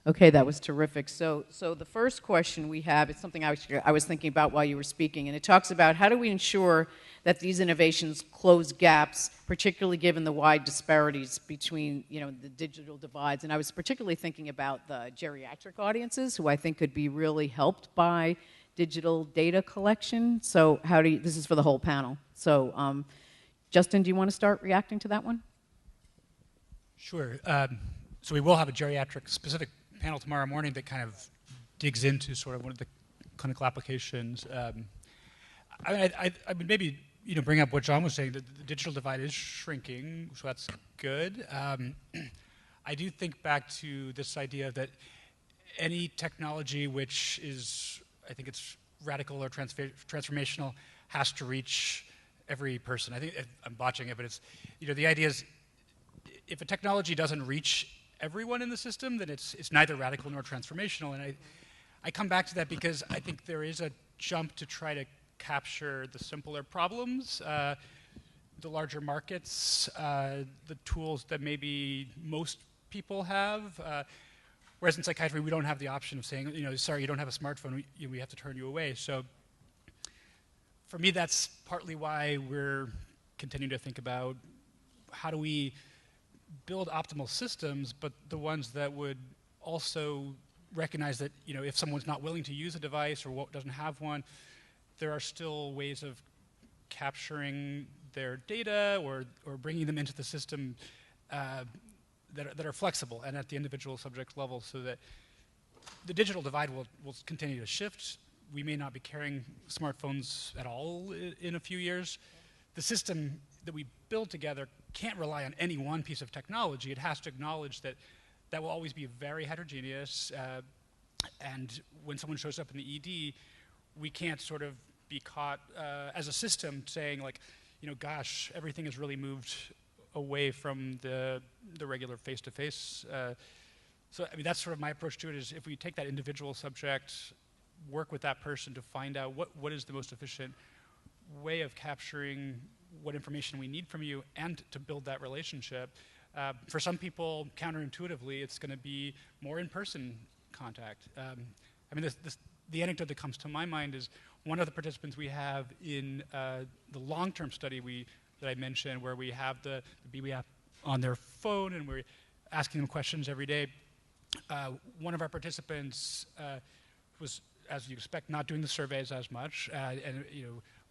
Okay, that was terrific. So the first question we have is something I was thinking about while you were speaking, and it talks about how do we ensure that these innovations close gaps, particularly given the wide disparities between, the digital divides. And I was particularly thinking about the geriatric audiences, who I think could be really helped by digital data collection. So this is for the whole panel. So Justin, do you want to start reacting to that one? Sure. So we will have a geriatric-specific panel tomorrow morning that kind of digs into sort of one of the clinical applications. I would maybe bring up what John was saying, that the digital divide is shrinking, so that's good. I do think back to this idea that any technology which is, I think it's radical or transformational, has to reach every person. I think I'm botching it, but it's, the idea is if a technology doesn't reach everyone in the system, then it's neither radical nor transformational. And I come back to that because I think there is a jump to try to capture the simpler problems, the larger markets, the tools that maybe most people have. Whereas in psychiatry, we don't have the option of saying, sorry, you don't have a smartphone, we have to turn you away. So for me, that's partly why we're continuing to think about how do we build optimal systems, but the ones that would also recognize that, if someone's not willing to use a device or doesn't have one, there are still ways of capturing their data or bringing them into the system that are flexible and at the individual subject level, so that the digital divide will continue to shift. We may not be carrying smartphones at all in a few years. The system that we build together can't rely on any one piece of technology. It has to acknowledge that that will always be very heterogeneous, and when someone shows up in the ED, we can't sort of be caught as a system saying like, gosh, everything has really moved away from the regular face-to-face. So I mean, that's sort of my approach to it, is if we take that individual subject, work with that person to find out what is the most efficient way of capturing what information we need from you and to build that relationship. For some people, counterintuitively, it's going to be more in-person contact. I mean, the anecdote that comes to my mind is one of the participants we have in the long-term study that I mentioned, where we have the BB app on their phone and we're asking them questions every day. One of our participants was, as you expect, not doing the surveys as much, and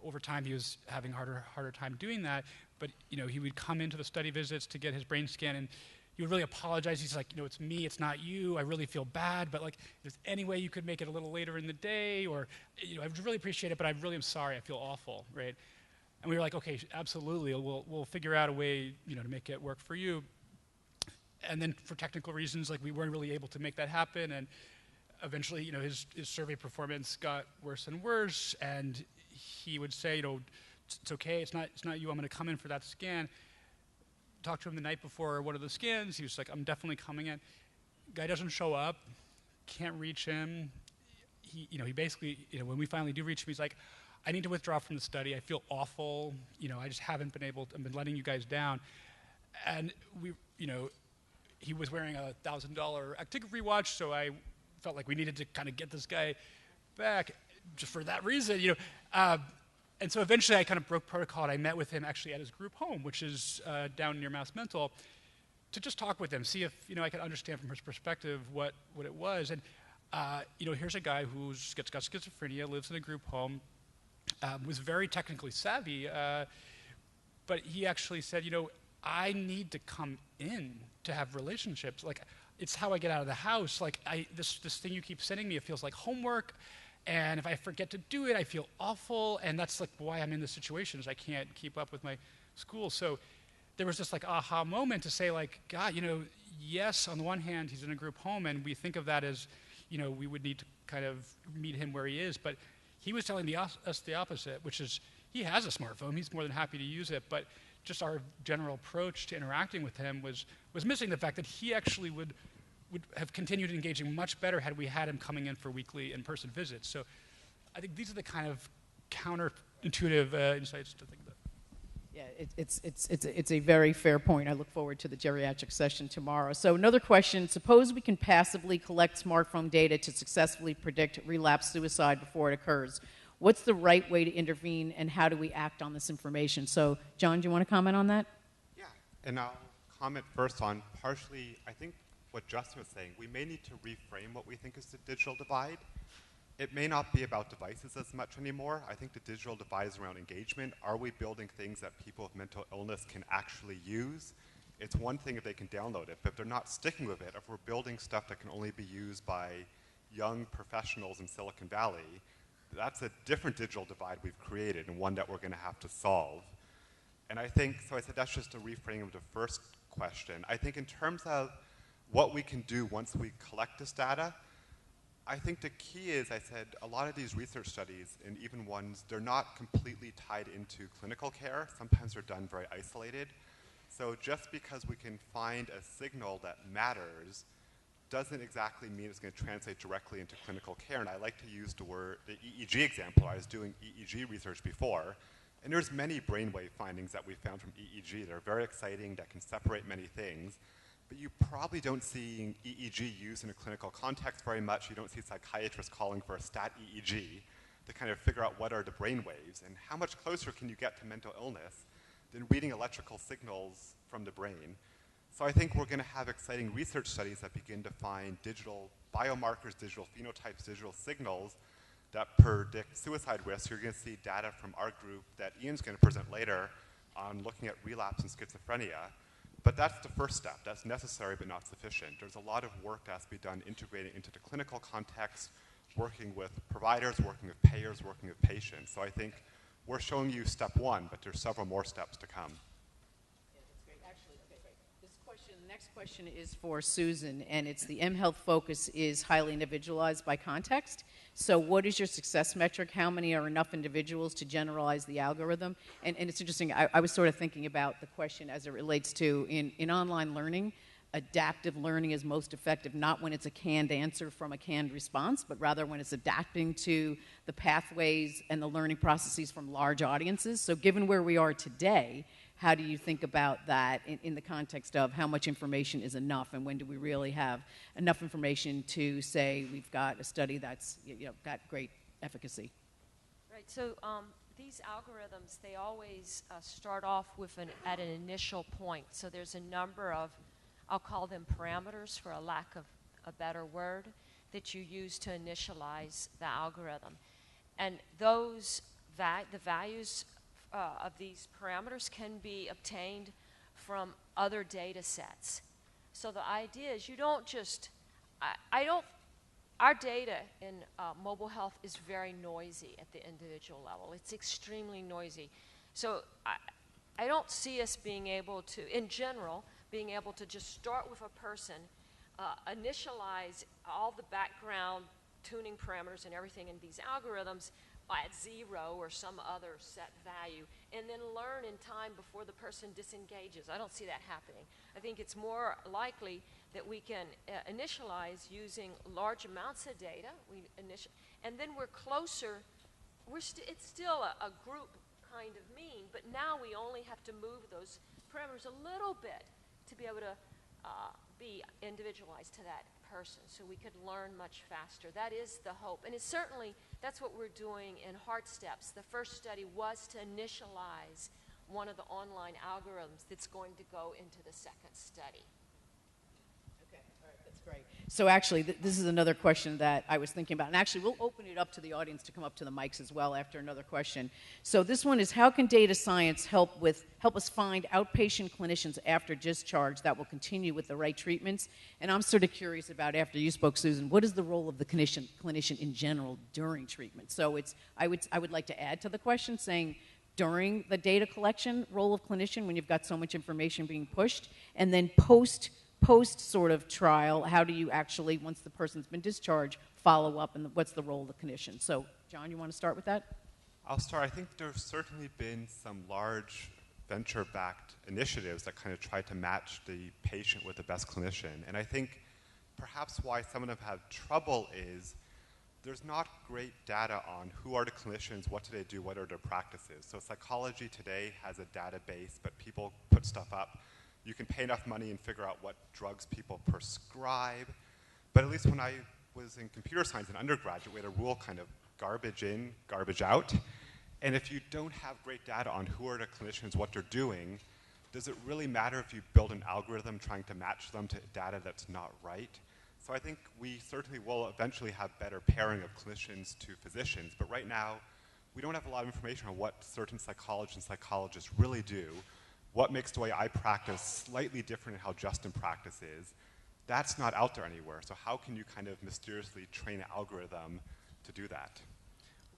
over time he was having harder time doing that. But he would come into the study visits to get his brain scan, and he would really apologize. He's like, it's me, it's not you. I really feel bad, but like, if there's any way you could make it a little later in the day, or I would really appreciate it, but I really am sorry. I feel awful, right? And we were like, okay, absolutely. We'll figure out a way, to make it work for you. And then for technical reasons, like we weren't really able to make that happen, and eventually, his survey performance got worse and worse, and he would say, it's okay, it's not you, I'm going to come in for that scan. Talked to him the night before one of the scans. He was like, I'm definitely coming in. Guy doesn't show up, can't reach him. He basically, when we finally do reach him, he's like, I need to withdraw from the study. I feel awful. I just haven't been able to, I've been letting you guys down. And he was wearing a $1,000 actigraphy watch, so I felt like we needed to kind of get this guy back just for that reason, And so eventually I kind of broke protocol, and I met with him actually at his group home, which is down near Mass Mental, to just talk with him, see if I could understand from his perspective what it was. And here's a guy who's got schizophrenia, lives in a group home, was very technically savvy, but he actually said, I need to come in to have relationships. Like, it's how I get out of the house. Like, this thing you keep sending me, it feels like homework. And if I forget to do it, I feel awful. And that's like why I'm in this situation, is I can't keep up with my school. So there was this like aha moment to say like, God, yes, on the one hand, he's in a group home, and we think of that as, we would need to kind of meet him where he is. But he was telling us the opposite, which is he has a smartphone. He's more than happy to use it. But just our general approach to interacting with him was missing the fact that he actually would have continued engaging much better had we had him coming in for weekly in-person visits. So I think these are the kind of counterintuitive insights to think about. Yeah, it's a very fair point. I look forward to the geriatric session tomorrow. So another question, suppose we can passively collect smartphone data to successfully predict relapse suicide before it occurs. What's the right way to intervene, and how do we act on this information? So, John, do you want to comment on that? Yeah, and I'll comment first on partially, I think what Justin was saying, we may need to reframe what we think is the digital divide. It may not be about devices as much anymore. I think the digital divide is around engagement. Are we building things that people with mental illness can actually use? It's one thing if they can download it, but if they're not sticking with it, if we're building stuff that can only be used by young professionals in Silicon Valley, that's a different digital divide we've created, and one that we're going to have to solve. And I think, so I said that's just a reframing of the first question. I think in terms of what we can do once we collect this data, I think the key is, I said, a lot of these research studies, and even ones, they're not completely tied into clinical care. Sometimes they're done very isolated. So just because we can find a signal that matters doesn't exactly mean it's going to translate directly into clinical care. And I like to use the EEG example. I was doing EEG research before, and there's many brainwave findings that we found from EEG that are very exciting, that can separate many things. But you probably don't see EEG used in a clinical context very much. You don't see psychiatrists calling for a stat EEG to kind of figure out what are the brain waves, and how much closer can you get to mental illness than reading electrical signals from the brain. So I think we're going to have exciting research studies that begin to find digital biomarkers, digital phenotypes, digital signals that predict suicide risk. You're going to see data from our group that Ian's going to present later on looking at relapse and schizophrenia. But that's the first step. That's necessary but not sufficient. There's a lot of work that has to be done integrating into the clinical context, working with providers, working with payers, working with patients. So I think we're showing you step one, but there's several more steps to come. Yeah, that's great. Actually, okay, great. The next question is for Susan, and it's the mHealth focus is highly individualized by context. So what is your success metric? How many are enough individuals to generalize the algorithm? And it's interesting, I was sort of thinking about the question as it relates to in online learning, adaptive learning is most effective not when it's a canned answer from a canned response, but rather when it's adapting to the pathways and the learning processes from large audiences. So given where we are today, how do you think about that in the context of how much information is enough, and when do we really have enough information to say we've got a study that's got great efficacy? Right. So these algorithms, they always start off with at an initial point. So there's a number of, I'll call them parameters for a lack of a better word, that you use to initialize the algorithm, and those the values of these parameters can be obtained from other data sets. So the idea is you don't just, our data in mobile health is very noisy at the individual level. It's extremely noisy. So I don't see us being able to, in general, being able to just start with a person, initialize all the background tuning parameters and everything in these algorithms at 0 or some other set value, and then learn in time before the person disengages. I don't see that happening. I think it's more likely that we can initialize using large amounts of data, and then we're closer. It's still a group kind of mean, but now we only have to move those parameters a little bit to be able to be individualized to that person, so we could learn much faster. That is the hope, and it's certainly, that's what we're doing in Heart Steps. The first study was to initialize one of the online algorithms that's going to go into the second study. Okay, all right, that's great. So actually, this is another question that I was thinking about, and actually we'll open it up to the audience to come up to the mics as well after another question. So this one is, how can data science help us find outpatient clinicians after discharge that will continue with the right treatments? And I'm sort of curious about, after you spoke, Susan, what is the role of the clinician in general during treatment? So I would like to add to the question saying, during the data collection role of clinician, when you've got so much information being pushed, and then post sort of trial, how do you actually, once the person's been discharged, follow up, and what's the role of the clinician? So, John, you want to start with that? I'll start. I think there's certainly been some large venture-backed initiatives that kind of try to match the patient with the best clinician. And I think perhaps why some of them have trouble is there's not great data on who are the clinicians, what do they do, what are their practices. So psychology today has a database, but people put stuff up. You can pay enough money and figure out what drugs people prescribe. But at least when I was in computer science in undergraduate, we had a rule kind of garbage in, garbage out. And if you don't have great data on who are the clinicians, what they're doing, does it really matter if you build an algorithm trying to match them to data that's not right? So I think we certainly will eventually have better pairing of clinicians to physicians, but right now, we don't have a lot of information on what certain psychologists and psychologists really do, what makes the way I practice slightly different in how Justin practices. That's not out there anywhere, so how can you kind of mysteriously train an algorithm to do that?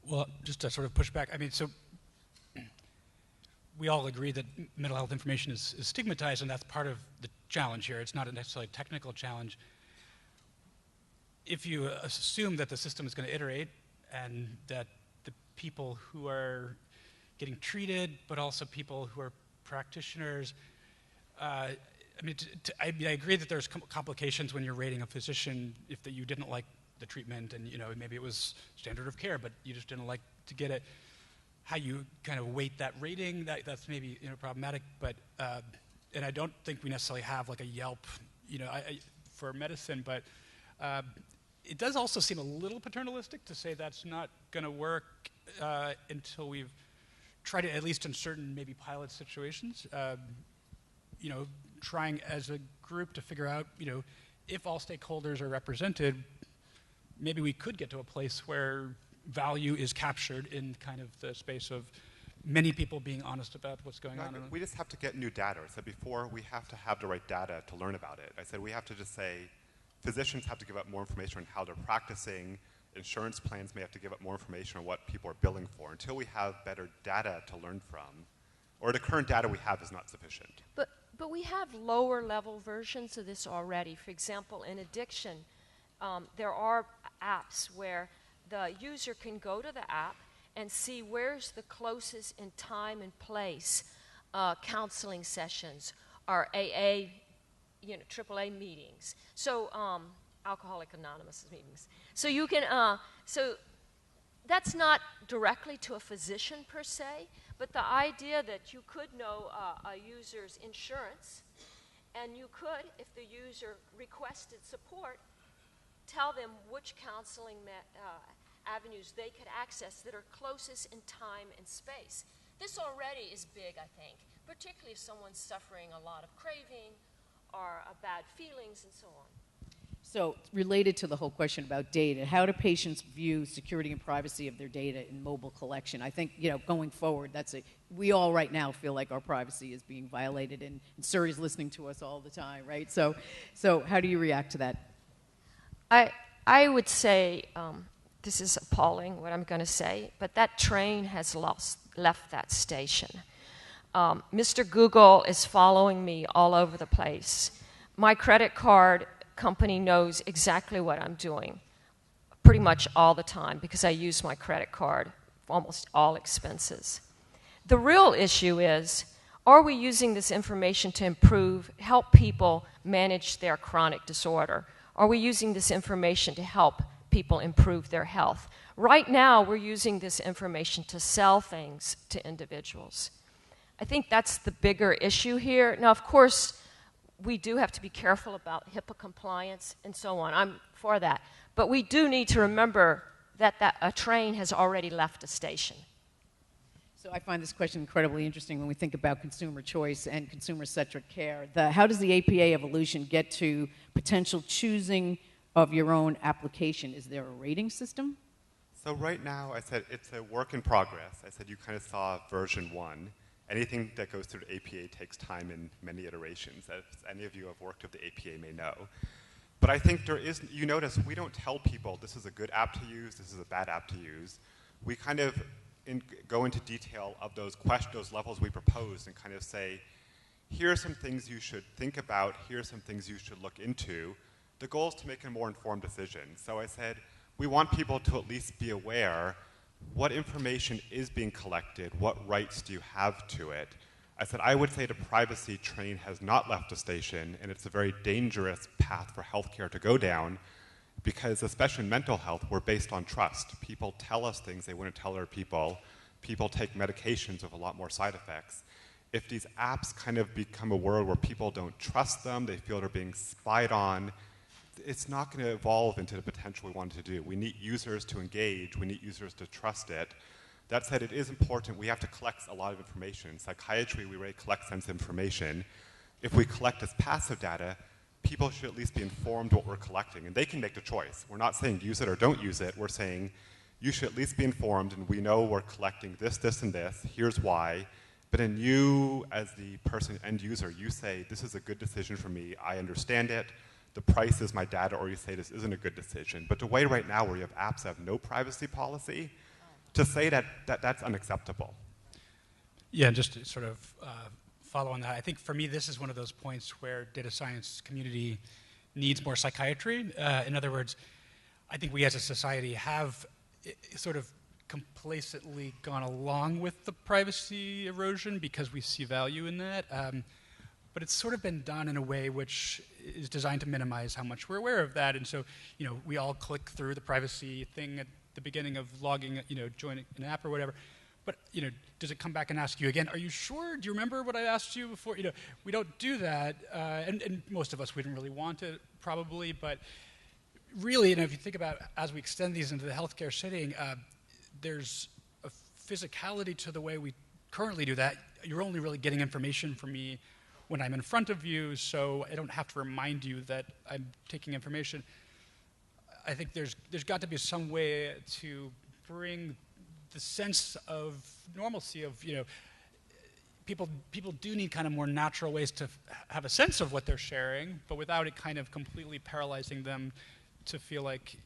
Well, just to sort of push back, I mean, so we all agree that mental health information is stigmatized, and that's part of the challenge here. It's not a necessarily technical challenge. If you assume that the system is going to iterate and that the people who are getting treated, but also people who are practitioners, I agree that there's complications when you're rating a physician if that you didn't like the treatment and maybe it was standard of care, but you just didn't like to get it. How you kind of weight that rating, that's maybe problematic, but and I don't think we necessarily have like a Yelp, for medicine, but it does also seem a little paternalistic to say that's not going to work until we've tried it, at least in certain maybe pilot situations. Trying as a group to figure out, if all stakeholders are represented, maybe we could get to a place where value is captured in kind of the space of many people being honest about what's going on. We just have to get new data. I said before, we have to have the right data to learn about it. I said we have to just say, physicians have to give up more information on how they're practicing. Insurance plans may have to give up more information on what people are billing for until we have better data to learn from, or the current data we have is not sufficient. But we have lower level versions of this already. For example, in addiction, there are apps where the user can go to the app and see where's the closest in time and place counseling sessions or AA, AAA meetings. So Alcoholic Anonymous meetings. So you can, so that's not directly to a physician per se, but the idea that you could know a user's insurance, and you could, if the user requested support, tell them which counseling avenues they could access that are closest in time and space. This already is big, I think, particularly if someone's suffering a lot of craving or bad feelings and so on. So related to the whole question about data, how do patients view security and privacy of their data in mobile collection? I think, going forward, we all right now feel like our privacy is being violated, and Suri's listening to us all the time, right? So how do you react to that? I would say, this is appalling what I'm going to say, but that train has left that station. Mr. Google is following me all over the place. My credit card company knows exactly what I'm doing pretty much all the time because I use my credit card for almost all expenses. The real issue is, are we using this information to help people manage their chronic disorder? Are we using this information to help people improve their health? Right now, we're using this information to sell things to individuals. I think that's the bigger issue here. Now, of course, we do have to be careful about HIPAA compliance and so on. I'm for that. But we do need to remember that a train has already left a station. So I find this question incredibly interesting when we think about consumer choice and consumer-centric care. How does the APA evolution get to potential choosing of your own application? Is there a rating system? So right now, I said it's a work in progress. I said you kind of saw version 1. Anything that goes through the APA takes time in many iterations, as any of you who have worked with the APA may know. But I think you notice we don't tell people this is a good app to use, this is a bad app to use. We kind of go into detail of those levels we proposed and kind of say, here are some things you should think about, here are some things you should look into. The goal is to make a more informed decision. So I said, we want people to at least be aware what information is being collected, what rights do you have to it. I said, I would say the privacy train has not left the station, and it's a very dangerous path for healthcare to go down, because especially in mental health, we're based on trust. People tell us things they wouldn't tell other people. People take medications with a lot more side effects. If these apps kind of become a world where people don't trust them, they feel they're being spied on, it's not going to evolve into the potential we want it to do. We need users to engage. We need users to trust it. That said, it is important. We have to collect a lot of information. In psychiatry, we already collect sensitive information. If we collect as passive data, people should at least be informed what we're collecting, and they can make the choice. We're not saying use it or don't use it. We're saying you should at least be informed, and we know we're collecting this, this, and this. Here's why. But then you, as the person, end user, you say, this is a good decision for me. I understand it. The price is my data, or you say this isn't a good decision. But the way right now where you have apps that have no privacy policy, to say that's unacceptable. Yeah, and just to sort of follow on that, I think for me this is one of those points where data science community needs more psychiatry. In other words, I think we as a society have sort of complacently gone along with the privacy erosion because we see value in that. But it's sort of been done in a way which is designed to minimize how much we're aware of that. And so, we all click through the privacy thing at the beginning of logging, joining an app or whatever. But, does it come back and ask you again, are you sure? Do you remember what I asked you before? We don't do that. And most of us, we didn't really want it, probably. But really, if you think about, as we extend these into the healthcare setting, there's a physicality to the way we currently do that. You're only really getting information from me when I'm in front of you, so I don't have to remind you that I'm taking information. I think there's got to be some way to bring the sense of normalcy of, people do need kind of more natural ways to have a sense of what they're sharing, but without it kind of completely paralyzing them to feel like,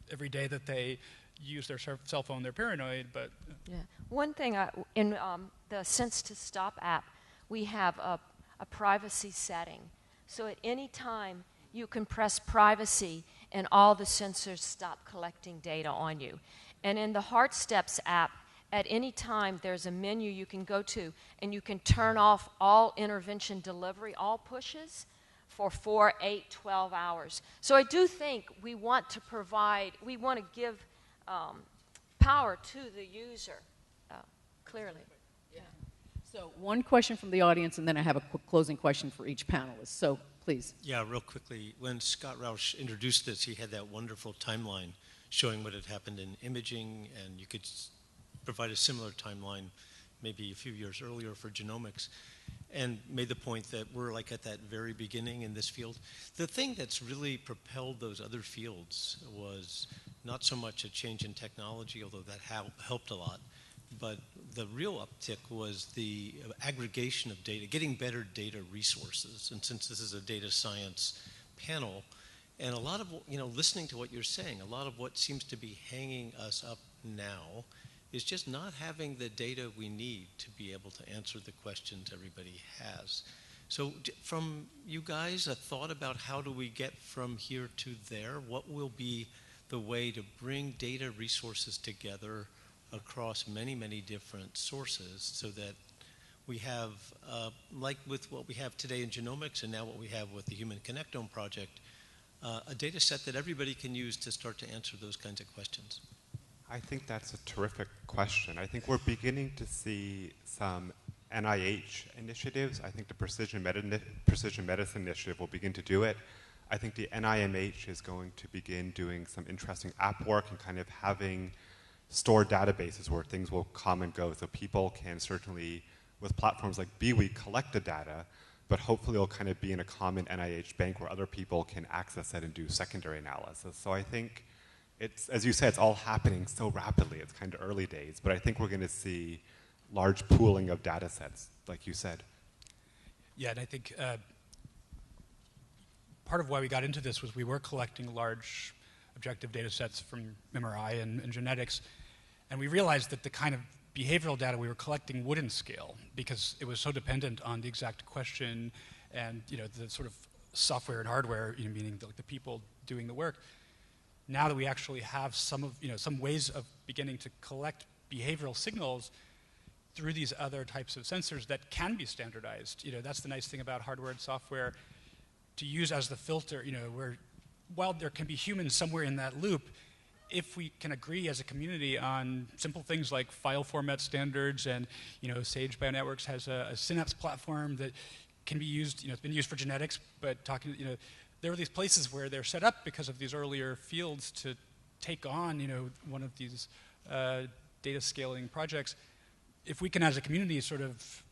every day that they use their cell phone, they're paranoid. But yeah, one thing in the Sense to Stop app, we have a privacy setting. So at any time, you can press privacy and all the sensors stop collecting data on you. And in the Heart Steps app, at any time, there's a menu you can go to, and you can turn off all intervention delivery, all pushes, for 4, 8, 12 hours. So I do think we want to give power to the user, clearly. Yeah. So one question from the audience, and then I have a quick closing question for each panelist. So please. Yeah, real quickly. When Scott Rausch introduced this, he had that wonderful timeline showing what had happened in imaging, and you could provide a similar timeline maybe a few years earlier for genomics, and made the point that we're like at that very beginning in this field. The thing that's really propelled those other fields was not so much a change in technology, although that helped a lot, but the real uptick was the aggregation of data, getting better data resources. And since this is a data science panel, and a lot of, listening to what you're saying, a lot of what seems to be hanging us up now is just not having the data we need to be able to answer the questions everybody has. So from you guys, a thought about how do we get from here to there? What will be the way to bring data resources together across many, many different sources so that we have, like with what we have today in genomics and now what we have with the Human Connectome Project, a data set that everybody can use to start to answer those kinds of questions? I think that's a terrific question. I think we're beginning to see some NIH initiatives. I think the Precision Medicine Initiative will begin to do it. I think the NIMH is going to begin doing some interesting app work and kind of having stored databases where things will come and go. So people can certainly, with platforms like BWE, collect the data, but hopefully it'll kind of be in a common NIH bank where other people can access it and do secondary analysis. So I think it's, as you said, it's all happening so rapidly. It's kind of early days, but I think we're going to see large pooling of data sets, like you said. Yeah, and I think part of why we got into this was we were collecting large objective data sets from MRI and genetics, and we realized that the kind of behavioral data we were collecting wouldn't scale because it was so dependent on the exact question and the sort of software and hardware, meaning the people doing the work. Now that we actually have some ways of beginning to collect behavioral signals through these other types of sensors that can be standardized. That's the nice thing about hardware and software to use as the filter, where while there can be humans somewhere in that loop, if we can agree as a community on simple things like file format standards, and Sage Bionetworks has a Synapse platform that can be used. It's been used for genetics, but there are these places where they're set up because of these earlier fields to take on one of these data scaling projects. If we can, as a community, sort of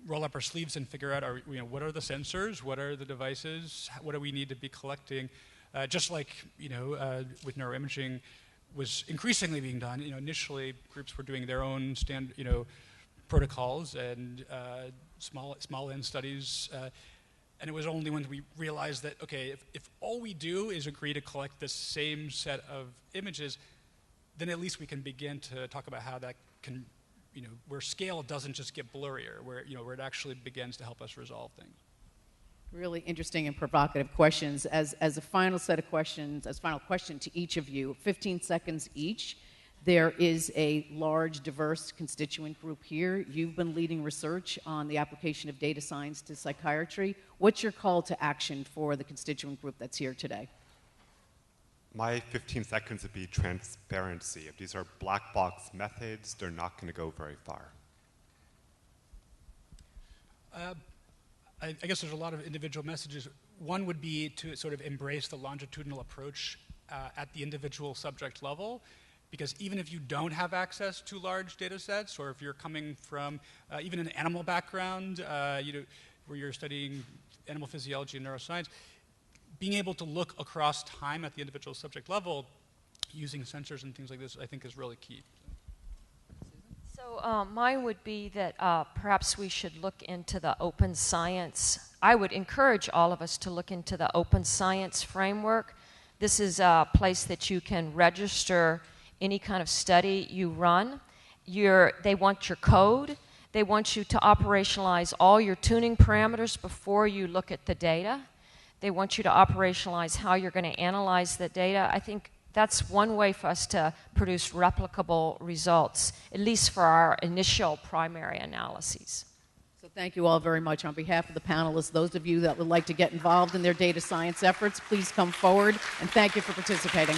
roll up our sleeves and figure out what are the sensors, what are the devices, what do we need to be collecting. Just like with neuroimaging was increasingly being done. Initially groups were doing their own protocols and small end studies, and it was only when we realized that if all we do is agree to collect the same set of images, then at least we can begin to talk about how that can where scale doesn't just get blurrier, where it actually begins to help us resolve things. Really interesting and provocative questions. As a final set of questions, as final question to each of you, 15 seconds each. There is a large, diverse constituent group here. You've been leading research on the application of data science to psychiatry. What's your call to action for the constituent group that's here today? My 15 seconds would be transparency. If these are black box methods, they're not going to go very far. I guess there's a lot of individual messages. One would be to sort of embrace the longitudinal approach at the individual subject level, because even if you don't have access to large data sets, or if you're coming from even an animal background, where you're studying animal physiology and neuroscience, being able to look across time at the individual subject level using sensors and things like this, I think, is really key. So mine would be that perhaps we should look into the open science. I would encourage all of us to look into the open science framework. This is a place that you can register any kind of study you run. They want your code. They want you to operationalize all your tuning parameters before you look at the data. They want you to operationalize how you're going to analyze the data. I think that's one way for us to produce replicable results, at least for our initial primary analyses. So thank you all very much. On behalf of the panelists, those of you that would like to get involved in their data science efforts, please come forward, and thank you for participating.